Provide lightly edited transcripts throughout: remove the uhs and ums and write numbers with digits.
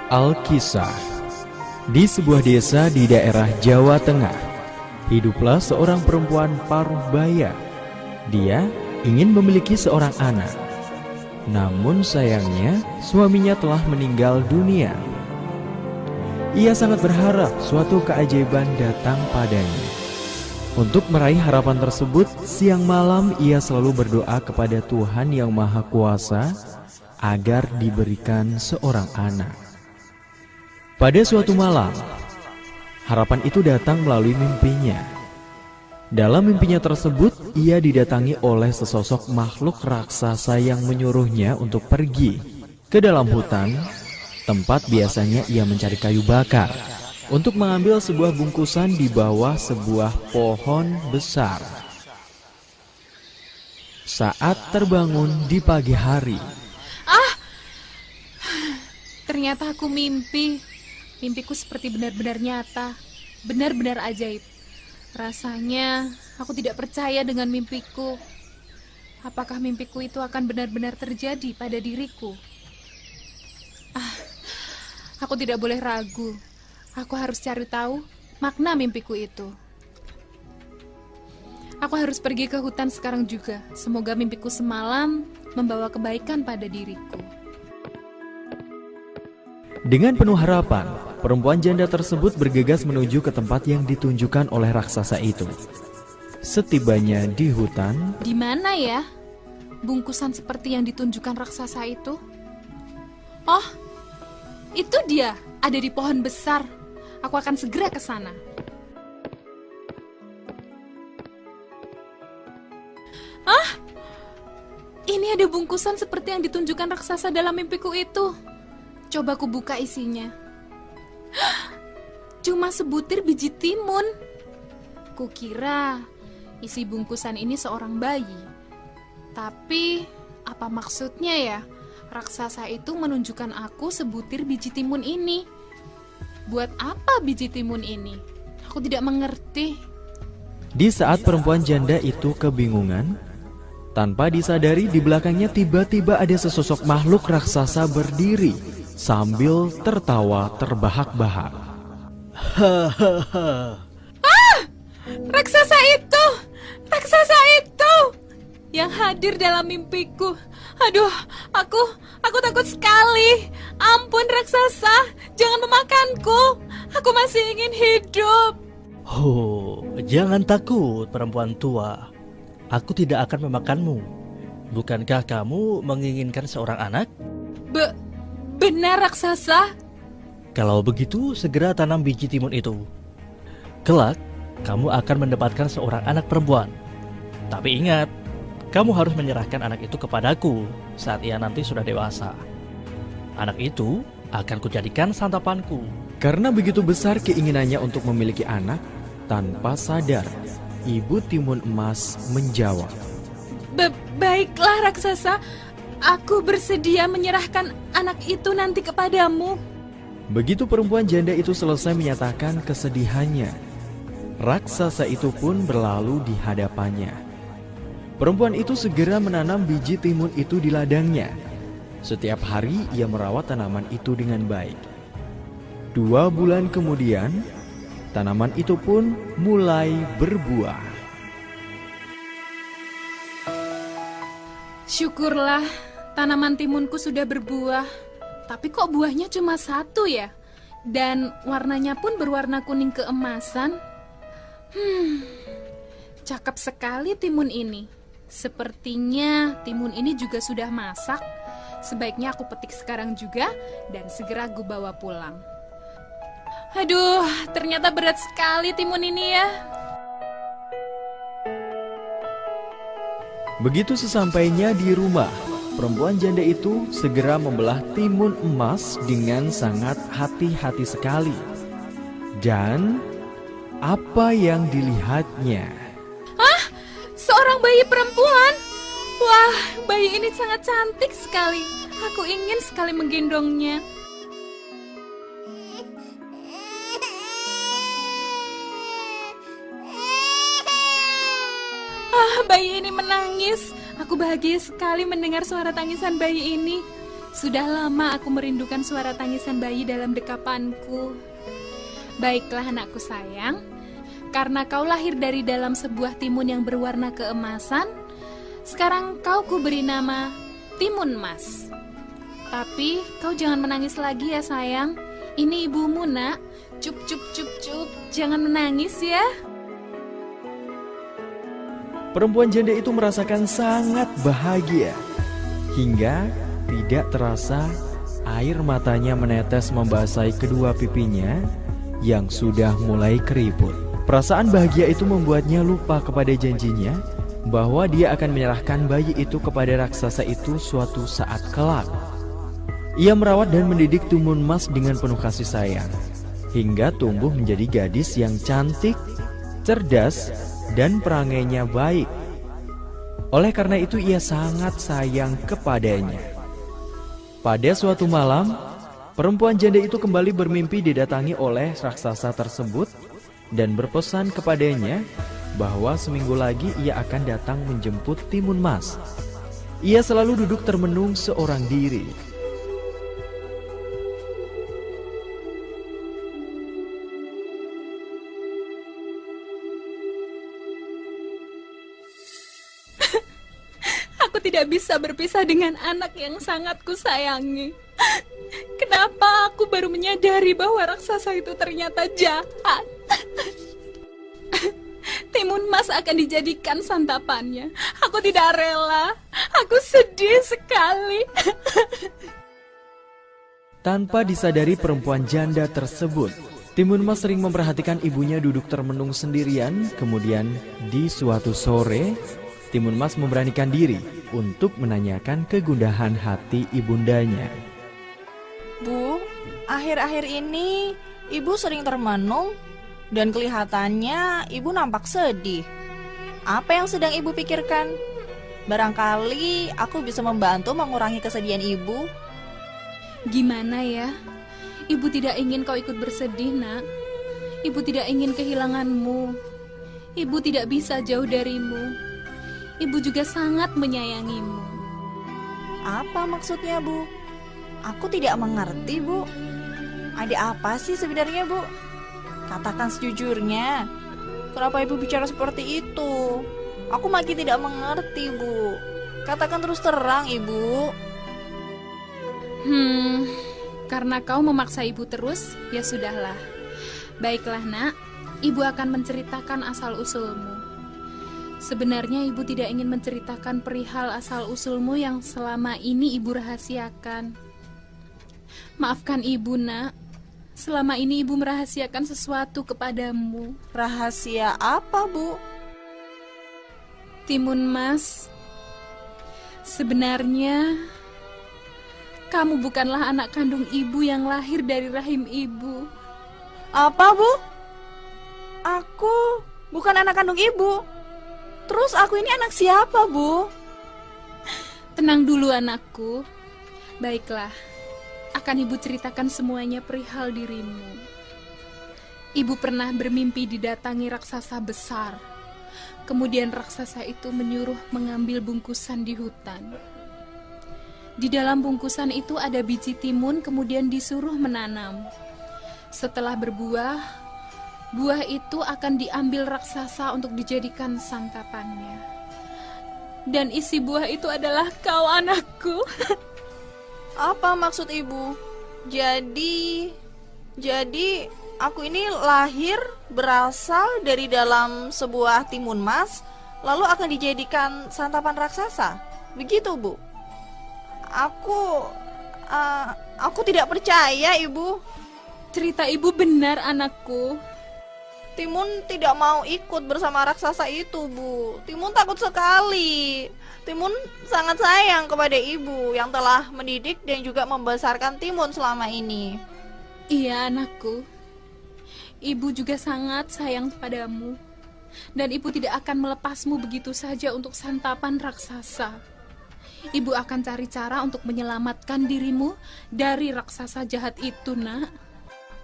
Alkisah. Di sebuah desa di daerah Jawa Tengah, hiduplah seorang perempuan paruh baya. Dia ingin memiliki seorang anak. Namun sayangnya, suaminya telah meninggal dunia. Ia sangat berharap suatu keajaiban datang padanya. Untuk meraih harapan tersebut, siang malam ia selalu berdoa kepada Tuhan Yang Maha Kuasa agar diberikan seorang anak. Pada suatu malam, harapan itu datang melalui mimpinya. Dalam mimpinya tersebut, ia didatangi oleh sesosok makhluk raksasa yang menyuruhnya untuk pergi ke dalam hutan, tempat biasanya ia mencari kayu bakar, untuk mengambil sebuah bungkusan di bawah sebuah pohon besar. Saat terbangun di pagi hari, ternyata aku mimpi. Mimpiku seperti benar-benar nyata, benar-benar ajaib. Rasanya aku tidak percaya dengan mimpiku. Apakah mimpiku itu akan benar-benar terjadi pada diriku? Aku tidak boleh ragu. Aku harus cari tahu makna mimpiku itu. Aku harus pergi ke hutan sekarang juga. Semoga mimpiku semalam membawa kebaikan pada diriku. dengan penuh harapan, perempuan janda tersebut bergegas menuju ke tempat yang ditunjukkan oleh raksasa itu. Setibanya di hutan, Di mana ya bungkusan seperti yang ditunjukkan raksasa itu? Oh, itu dia, ada di pohon besar. Aku akan segera ke sana. Ini ada bungkusan seperti yang ditunjukkan raksasa dalam mimpiku itu. Coba ku buka isinya. Cuma sebutir biji timun. Kukira isi bungkusan ini seorang bayi. Tapi apa maksudnya ya? Raksasa itu menunjukkan aku sebutir biji timun ini. Buat apa biji timun ini? Aku tidak mengerti. di saat perempuan janda itu kebingungan, tanpa disadari di belakangnya tiba-tiba ada sesosok makhluk raksasa berdiri sambil tertawa terbahak-bahak. Raksasa itu! Raksasa itu! Yang hadir dalam mimpiku. Aduh, aku takut sekali. Ampun raksasa, jangan memakanku. Aku masih ingin hidup. Jangan takut perempuan tua. Aku tidak akan memakanmu. Bukankah kamu menginginkan seorang anak? Benar raksasa? Kalau begitu, segera tanam biji timun itu. Kelak, kamu akan mendapatkan seorang anak perempuan. Tapi ingat, kamu harus menyerahkan anak itu kepadaku saat ia nanti sudah dewasa. Anak itu akan kujadikan santapanku. Karena begitu besar keinginannya untuk memiliki anak, tanpa sadar, ibu timun emas menjawab, Baiklah raksasa, aku bersedia menyerahkan anak itu nanti kepadamu. Begitu perempuan janda itu selesai menyatakan kesedihannya, raksasa itu pun berlalu di hadapannya. Perempuan itu segera menanam biji timun itu di ladangnya. Setiap hari ia merawat tanaman itu dengan baik. 2 bulan kemudian, tanaman itu pun mulai berbuah. Syukurlah, tanaman timunku sudah berbuah. Tapi kok buahnya cuma 1 ya? Dan warnanya pun berwarna kuning keemasan. Cakep sekali timun ini. Sepertinya timun ini juga sudah masak. Sebaiknya aku petik sekarang juga dan segera gue bawa pulang. Aduh, ternyata berat sekali timun ini ya. Begitu sesampainya di rumah, perempuan janda itu segera membelah timun emas dengan sangat hati-hati sekali. Dan apa yang dilihatnya? Seorang bayi perempuan. Wah, bayi ini sangat cantik sekali. Aku ingin sekali menggendongnya. Bayi ini menangis. Aku bahagia sekali mendengar suara tangisan bayi ini. Sudah lama aku merindukan suara tangisan bayi dalam dekapanku. Baiklah anakku sayang, karena kau lahir dari dalam sebuah timun yang berwarna keemasan, sekarang kau kuberi nama Timun Mas. Tapi kau jangan menangis lagi ya sayang. Ini ibumu nak. Cup cup cup cup. Jangan menangis ya. Perempuan janda itu merasakan sangat bahagia. Hingga tidak terasa air matanya menetes membasahi kedua pipinya yang sudah mulai keriput. Perasaan bahagia itu membuatnya lupa kepada janjinya bahwa dia akan menyerahkan bayi itu kepada raksasa itu suatu saat kelak. Ia merawat dan mendidik Timun Mas dengan penuh kasih sayang, hingga tumbuh menjadi gadis yang cantik, cerdas, dan perangainya baik. Oleh karena itu ia sangat sayang kepadanya. Pada suatu malam, perempuan janda itu kembali bermimpi didatangi oleh raksasa tersebut dan berpesan kepadanya bahwa seminggu lagi ia akan datang menjemput Timun Mas. Ia selalu duduk termenung seorang diri. Aku tidak bisa berpisah dengan anak yang sangat kusayangi. Kenapa aku baru menyadari bahwa raksasa itu ternyata jahat? Timun Mas akan dijadikan santapannya. Aku tidak rela. Aku sedih sekali. Tanpa disadari perempuan janda tersebut, Timun Mas sering memperhatikan ibunya duduk termenung sendirian. Kemudian di suatu sore, Timun Mas memberanikan diri untuk menanyakan kegundahan hati ibundanya. Bu, akhir-akhir ini ibu sering termenung dan kelihatannya ibu nampak sedih. Apa yang sedang ibu pikirkan? Barangkali aku bisa membantu mengurangi kesedihan ibu. Gimana ya? Ibu tidak ingin kau ikut bersedih, nak. Ibu tidak ingin kehilanganmu. Ibu tidak bisa jauh darimu. Ibu juga sangat menyayangimu. Apa maksudnya, Bu? Aku tidak mengerti, Bu. Ada apa sih sebenarnya, Bu? Katakan sejujurnya. Kenapa ibu bicara seperti itu? Aku makin tidak mengerti, Bu. Katakan terus terang, Ibu. Karena kau memaksa ibu terus, ya sudahlah. Baiklah nak, ibu akan menceritakan asal-usulmu. Sebenarnya ibu tidak ingin menceritakan perihal asal-usulmu yang selama ini ibu rahasiakan. Maafkan ibu nak, selama ini ibu merahasiakan sesuatu kepadamu. Rahasia apa, Bu? Timun Mas, sebenarnya kamu bukanlah anak kandung ibu yang lahir dari rahim ibu. Apa, Bu? Aku bukan anak kandung ibu. Terus aku ini anak siapa, Bu? Tenang dulu anakku. Baiklah, akan ibu ceritakan semuanya perihal dirimu. Ibu pernah bermimpi didatangi raksasa besar. Kemudian raksasa itu menyuruh mengambil bungkusan di hutan. Di dalam bungkusan itu ada biji timun, kemudian disuruh menanam. Setelah berbuah, buah itu akan diambil raksasa untuk dijadikan santapannya. Dan isi buah itu adalah kau, anakku. Apa maksud ibu? Jadi aku ini lahir berasal dari dalam sebuah timun mas, lalu akan dijadikan santapan raksasa. Begitu, Bu? Aku tidak percaya, Ibu. Cerita ibu benar, anakku. Timun tidak mau ikut bersama raksasa itu, Bu. Timun takut sekali. Timun sangat sayang kepada ibu yang telah mendidik dan juga membesarkan Timun selama ini. Iya, anakku. Ibu juga sangat sayang padamu. Dan ibu tidak akan melepasmu begitu saja untuk santapan raksasa. Ibu akan cari cara untuk menyelamatkan dirimu dari raksasa jahat itu, nak.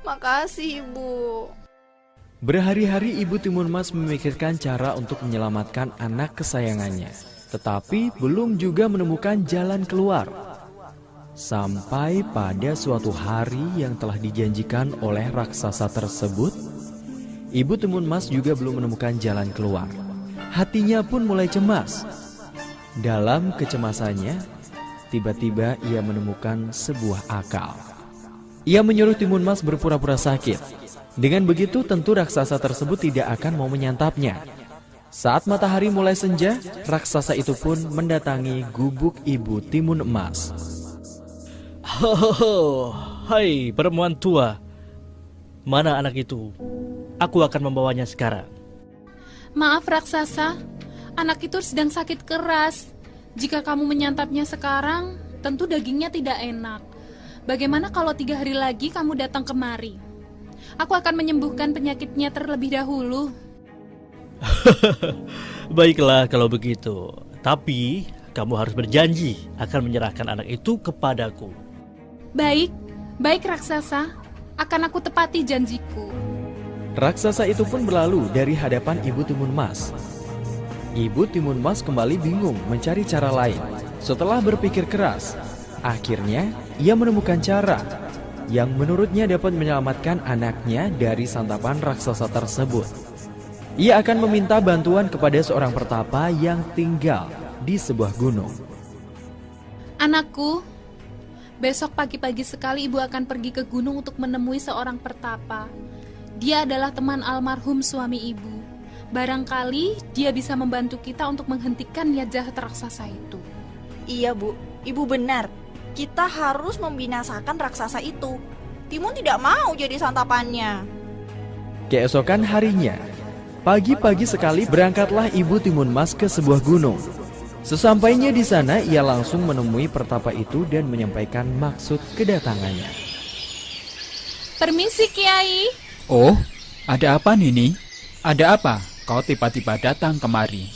Makasih, Ibu. Berhari-hari ibu Timun Mas memikirkan cara untuk menyelamatkan anak kesayangannya, tetapi belum juga menemukan jalan keluar. Sampai pada suatu hari yang telah dijanjikan oleh raksasa tersebut, Ibu Timun Mas juga belum menemukan jalan keluar. Hatinya pun mulai cemas. Dalam kecemasannya, tiba-tiba ia menemukan sebuah akal. Ia menyuruh Timun Mas berpura-pura sakit. Dengan begitu tentu raksasa tersebut tidak akan mau menyantapnya. Saat matahari mulai senja, raksasa itu pun mendatangi gubuk Ibu Timun Emas. Hai perempuan tua, mana anak itu? Aku akan membawanya sekarang. Maaf raksasa, anak itu sedang sakit keras. Jika kamu menyantapnya sekarang, tentu dagingnya tidak enak. Bagaimana kalau 3 hari lagi kamu datang kemari? Aku akan menyembuhkan penyakitnya terlebih dahulu. Baiklah kalau begitu. Tapi kamu harus berjanji akan menyerahkan anak itu kepadaku. Baik raksasa, akan aku tepati janjiku. Raksasa itu pun berlalu dari hadapan Ibu Timun Mas. Ibu Timun Mas kembali bingung mencari cara lain. Setelah berpikir keras, akhirnya ia menemukan cara yang menurutnya dapat menyelamatkan anaknya dari santapan raksasa tersebut. Ia akan meminta bantuan kepada seorang pertapa yang tinggal di sebuah gunung. Anakku, besok pagi-pagi sekali ibu akan pergi ke gunung untuk menemui seorang pertapa. Dia adalah teman almarhum suami ibu. Barangkali dia bisa membantu kita untuk menghentikan niat jahat raksasa itu. Iya Bu, Ibu benar. Kita harus membinasakan raksasa itu. Timun tidak mau jadi santapannya. Keesokan harinya, pagi-pagi sekali berangkatlah Ibu Timun Mas ke sebuah gunung. Sesampainya di sana, ia langsung menemui pertapa itu dan menyampaikan maksud kedatangannya. Permisi Kiai. Oh, ada apa Nini? Ada apa kau tiba-tiba datang kemari?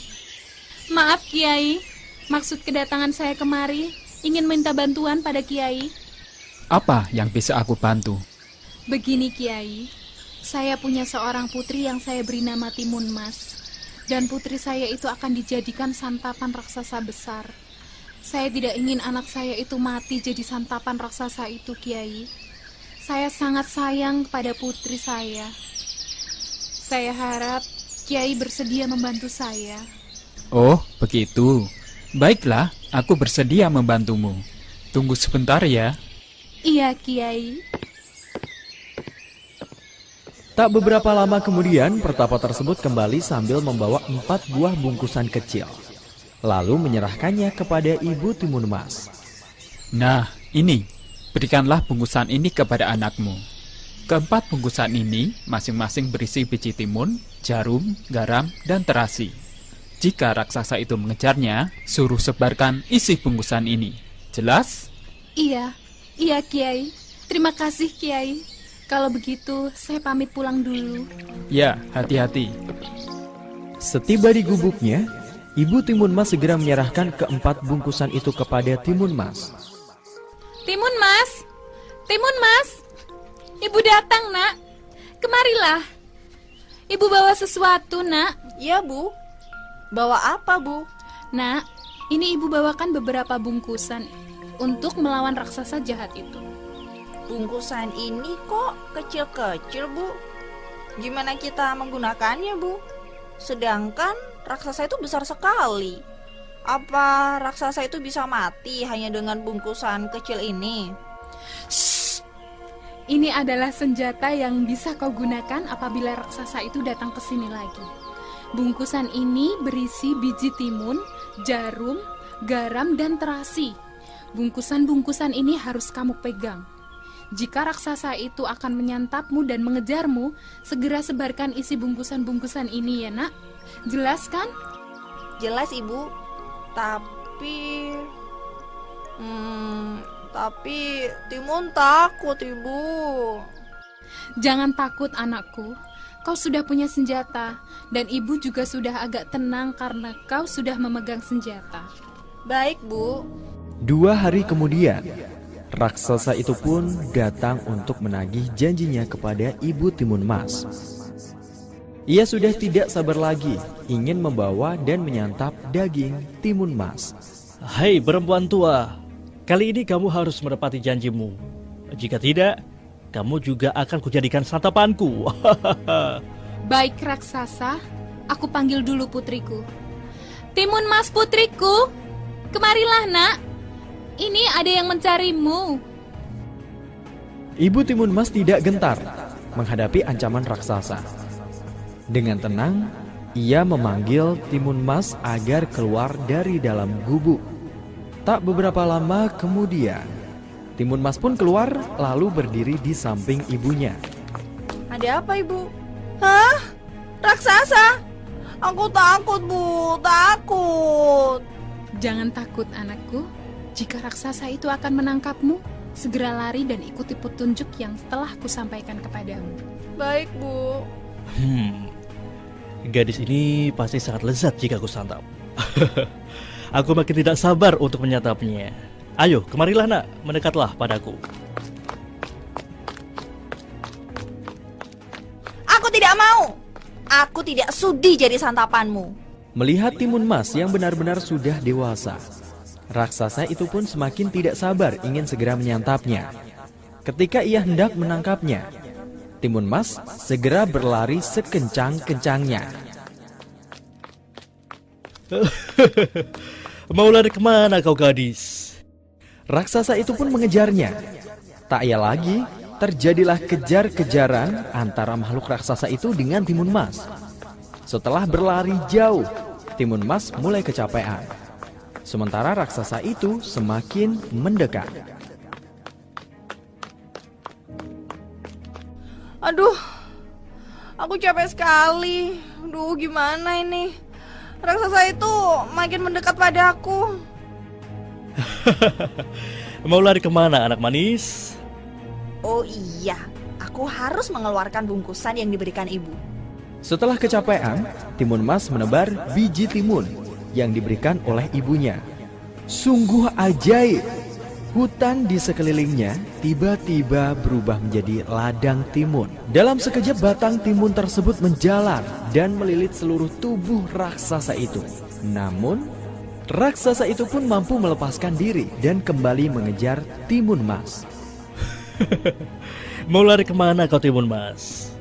Maaf Kiai, maksud kedatangan saya kemari ingin minta bantuan pada Kiai. Apa yang bisa aku bantu? Begini Kiai, saya punya seorang putri yang saya beri nama Timun Mas. Dan putri saya itu akan dijadikan santapan raksasa besar. Saya tidak ingin anak saya itu mati jadi santapan raksasa itu Kiai. Saya sangat sayang kepada putri saya. Saya harap Kiai bersedia membantu saya. Oh, begitu. Baiklah, aku bersedia membantumu. Tunggu sebentar ya. Iya, Kiai. Tak beberapa lama kemudian, pertapa tersebut kembali sambil membawa 4 buah bungkusan kecil. Lalu menyerahkannya kepada Ibu Timun Mas. Nah, ini. Berikanlah bungkusan ini kepada anakmu. Keempat bungkusan ini masing-masing berisi biji timun, jarum, garam, dan terasi. Jika raksasa itu mengejarnya, suruh sebarkan isi bungkusan ini. Jelas? Iya Kiai. Terima kasih Kiai. Kalau begitu, saya pamit pulang dulu. Ya, hati-hati. Setiba di gubuknya, Ibu Timun Mas segera menyerahkan keempat bungkusan itu kepada Timun Mas. Timun Mas, Ibu datang nak. Kemarilah. Ibu bawa sesuatu nak. Iya Bu. Bawa apa Bu? Nak, ini ibu bawakan beberapa bungkusan untuk melawan raksasa jahat itu. Bungkusan ini kok kecil-kecil Bu. Gimana kita menggunakannya Bu? Sedangkan raksasa itu besar sekali. Apa raksasa itu bisa mati hanya dengan bungkusan kecil ini? Shh. Ini adalah senjata yang bisa kau gunakan apabila raksasa itu datang ke sini lagi. Bungkusan ini berisi biji timun, jarum, garam, dan terasi. Bungkusan-bungkusan ini harus kamu pegang. Jika raksasa itu akan menyantapmu dan mengejarmu, segera sebarkan isi bungkusan-bungkusan ini ya nak. Jelas kan? Jelas Ibu. Tapi Timun takut Ibu. Jangan takut anakku. Kau sudah punya senjata. Dan ibu juga sudah agak tenang karena kau sudah memegang senjata. Baik Bu. 2 hari kemudian, raksasa itu pun datang untuk menagih janjinya kepada Ibu Timun Mas. Ia sudah tidak sabar lagi, ingin membawa dan menyantap daging Timun Mas. Hai perempuan tua, Kali ini kamu harus menepati janjimu. Jika tidak, kamu juga akan kujadikan santapanku. Baik raksasa, aku panggil dulu putriku. Timun Mas putriku, kemarilah nak. Ini ada yang mencarimu. Ibu Timun Mas tidak gentar menghadapi ancaman raksasa. Dengan tenang, ia memanggil Timun Mas agar keluar dari dalam gubuk. Tak beberapa lama kemudian, Timun Mas pun keluar lalu berdiri di samping ibunya. Ada apa, Ibu? Hah? Raksasa? Aku takut, Bu. Takut. Jangan takut anakku. Jika raksasa itu akan menangkapmu, segera lari dan ikuti petunjuk yang telah kusampaikan kepadamu. Baik, Bu. Gadis ini pasti sangat lezat jika aku santap. Aku makin tidak sabar untuk menyantapnya. Ayo, kemarilah nak, mendekatlah padaku. Aku tidak mau. Aku tidak sudi jadi santapanmu. Melihat Timun Mas yang benar-benar sudah dewasa, raksasa itu pun semakin tidak sabar ingin segera menyantapnya. Ketika ia hendak menangkapnya, Timun Mas segera berlari sekencang-kencangnya. Mau lari kemana kau gadis? Raksasa itu pun mengejarnya. Tak ia lagi, terjadilah kejar-kejaran antara makhluk raksasa itu dengan Timun Mas. Setelah berlari jauh, Timun Mas mulai kecapean. Sementara raksasa itu semakin mendekat. Aduh, aku capek sekali. Aduh, gimana ini? Raksasa itu makin mendekat padaku. Mau lari kemana anak manis? Oh iya, aku harus mengeluarkan bungkusan yang diberikan ibu. Setelah kecapean, Timun Mas menebar biji timun yang diberikan oleh ibunya. Sungguh ajaib. Hutan di sekelilingnya tiba-tiba berubah menjadi ladang timun. Dalam sekejap batang timun tersebut menjalar dan melilit seluruh tubuh raksasa itu. Namun, raksasa itu pun mampu melepaskan diri dan kembali mengejar Timun Mas. Mau lari kemana kau Timun Mas?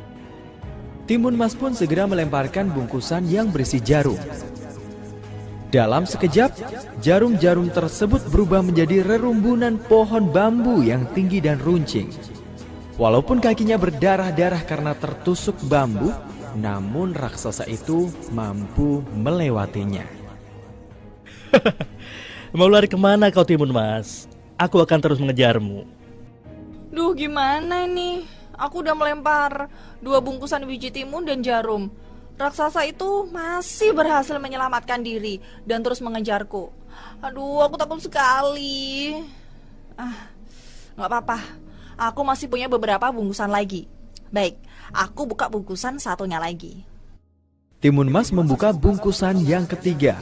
Timun Mas pun segera melemparkan bungkusan yang berisi jarum. Dalam sekejap, jarum-jarum tersebut berubah menjadi rerumbunan pohon bambu yang tinggi dan runcing. Walaupun kakinya berdarah-darah karena tertusuk bambu, namun raksasa itu mampu melewatinya. Mau lari kemana kau Timun Mas? Aku akan terus mengejarmu. Duh, gimana ini? Aku udah melempar 2 bungkusan biji timun dan jarum. Raksasa itu masih berhasil menyelamatkan diri dan terus mengejarku. Aduh, aku takut sekali. Gak apa-apa. Aku masih punya beberapa bungkusan lagi. Baik, aku buka bungkusan satunya lagi. Timun Mas membuka bungkusan yang ketiga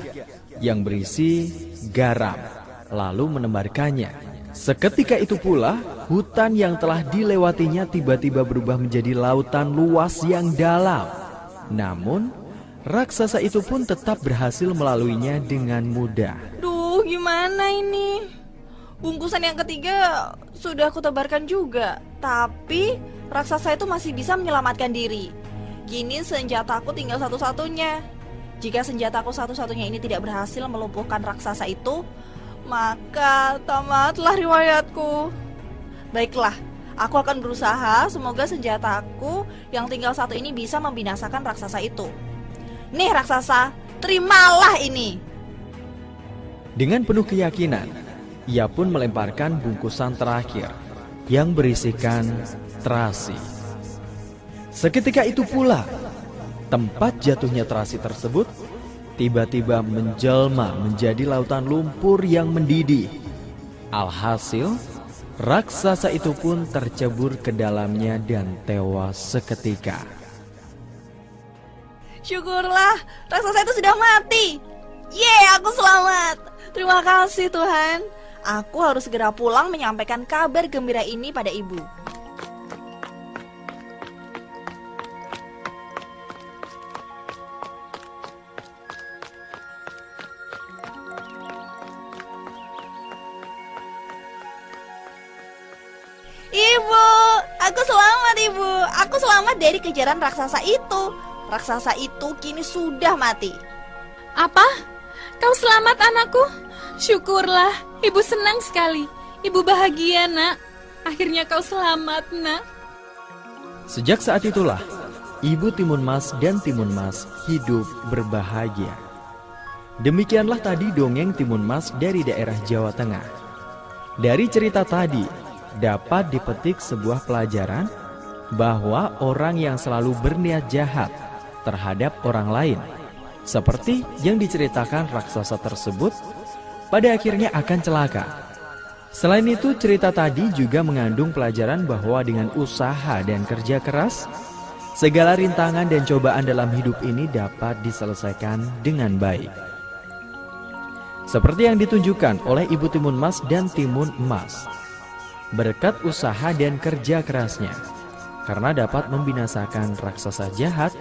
yang berisi garam, lalu menebarkannya. Seketika itu pula, hutan yang telah dilewatinya tiba-tiba berubah menjadi lautan luas yang dalam. Namun, raksasa itu pun tetap berhasil melaluinya dengan mudah. Duh, gimana ini? Bungkusan yang ketiga sudah aku tebarkan juga, tapi raksasa itu masih bisa menyelamatkan diri. Kini senjataku tinggal satu-satunya. Jika senjataku satu-satunya ini tidak berhasil melumpuhkan raksasa itu, maka tamatlah riwayatku. Baiklah, aku akan berusaha, semoga senjataku yang tinggal satu ini bisa membinasakan raksasa itu. Nih raksasa, terimalah ini. Dengan penuh keyakinan, ia pun melemparkan bungkusan terakhir yang berisikan terasi. Seketika itu pula, tempat jatuhnya terasi tersebut tiba-tiba menjelma menjadi lautan lumpur yang mendidih. Alhasil, raksasa itu pun tercebur ke dalamnya dan tewas seketika. Syukurlah, raksasa itu sudah mati. Yeay, aku selamat. Terima kasih Tuhan. Aku harus segera pulang menyampaikan kabar gembira ini pada ibu. selamat dari kejaran raksasa itu. Raksasa itu kini sudah mati. Apa? Kau selamat, anakku? Syukurlah, ibu senang sekali. Ibu bahagia, nak. Akhirnya kau selamat, nak. Sejak saat itulah, Ibu Timun Mas dan Timun Mas hidup berbahagia. Demikianlah tadi dongeng Timun Mas dari daerah Jawa Tengah. Dari cerita tadi, dapat dipetik sebuah pelajaran bahwa orang yang selalu berniat jahat terhadap orang lain, seperti yang diceritakan raksasa tersebut, pada akhirnya akan celaka. Selain itu, cerita tadi juga mengandung pelajaran bahwa dengan usaha dan kerja keras, segala rintangan dan cobaan dalam hidup ini dapat diselesaikan dengan baik. Seperti yang ditunjukkan oleh Ibu Timun Mas dan Timun Emas, berkat usaha dan kerja kerasnya, karena dapat membinasakan raksasa jahat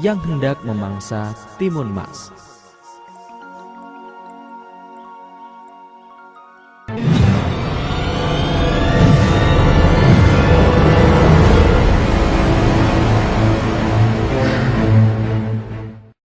yang hendak memangsa Timun Mas.